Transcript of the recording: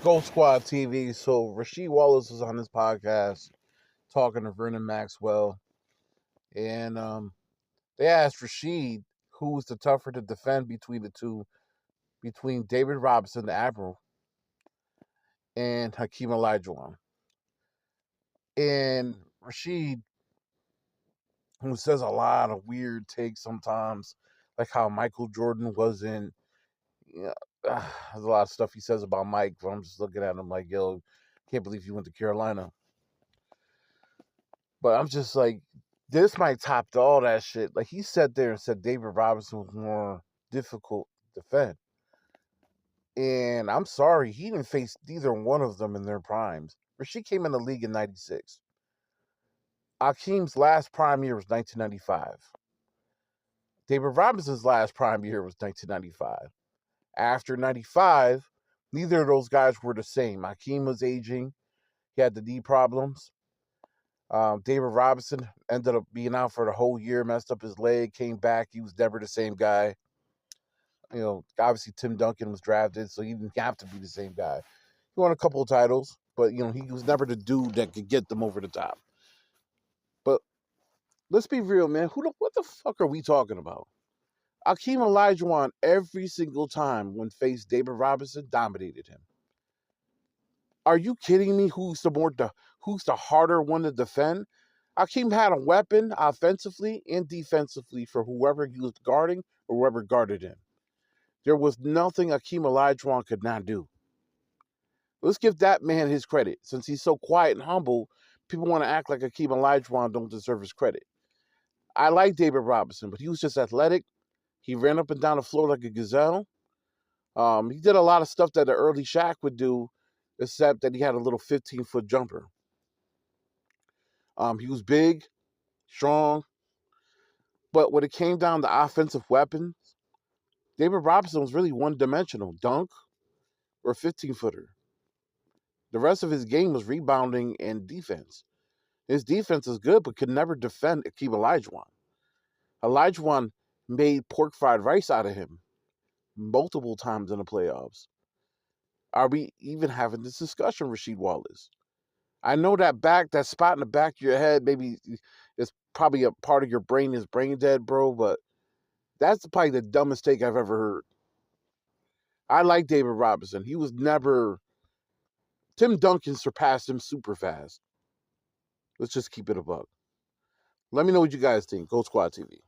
Gold Squad TV. So Rasheed Wallace was on this podcast talking to Vernon Maxwell, and they asked Rasheed who was the tougher to defend between the two, between David Robinson, the Admiral, and Hakeem Olajuwon. And Rasheed, who says a lot of weird takes sometimes, like how Michael Jordan wasn't. There's a lot of stuff he says about Mike. But I'm just looking at him like, yo, can't believe you went to Carolina. But I'm just like, this might top all that shit. Like, he sat there and said David Robinson was more difficult to defend. And I'm sorry, he didn't face neither one of them in their primes. Rasheed came in the league in 96. Akeem's last prime year was 1995. David Robinson's last prime year was 1995. After 95, neither of those guys were the same. Hakeem was aging. He had the knee problems. David Robinson ended up being out for the whole year, messed up his leg, came back. He was never the same guy. Obviously Tim Duncan was drafted, so he didn't have to be the same guy. He won a couple of titles, but he was never the dude that could get them over the top. But let's be real, man. What the fuck are we talking about? Hakeem Olajuwon, every single time when faced David Robinson, dominated him. Are you kidding me? Who's the harder one to defend? Hakeem had a weapon offensively and defensively for whoever he was guarding or whoever guarded him. There was nothing Hakeem Olajuwon could not do. Let's give that man his credit. Since he's so quiet and humble, people want to act like Hakeem Olajuwon don't deserve his credit. I like David Robinson, but he was just athletic. He ran up and down the floor like a gazelle. He did a lot of stuff that the early Shaq would do, except that he had a little 15-foot jumper. He was big, strong, but when it came down to offensive weapons, David Robinson was really one-dimensional, dunk or 15-footer. The rest of his game was rebounding and defense. His defense is good, but could never defend Hakeem Olajuwon. Olajuwon made pork fried rice out of him multiple times in the playoffs. Are we even having this discussion, Rasheed Wallace? I know that spot in the back of your head, maybe it's probably a part of your brain is brain dead, bro, but that's probably the dumbest take I've ever heard. I like David Robinson. He was never. Tim Duncan surpassed him super fast. Let's just keep it a buck. Let me know what you guys think. Gold Squad TV.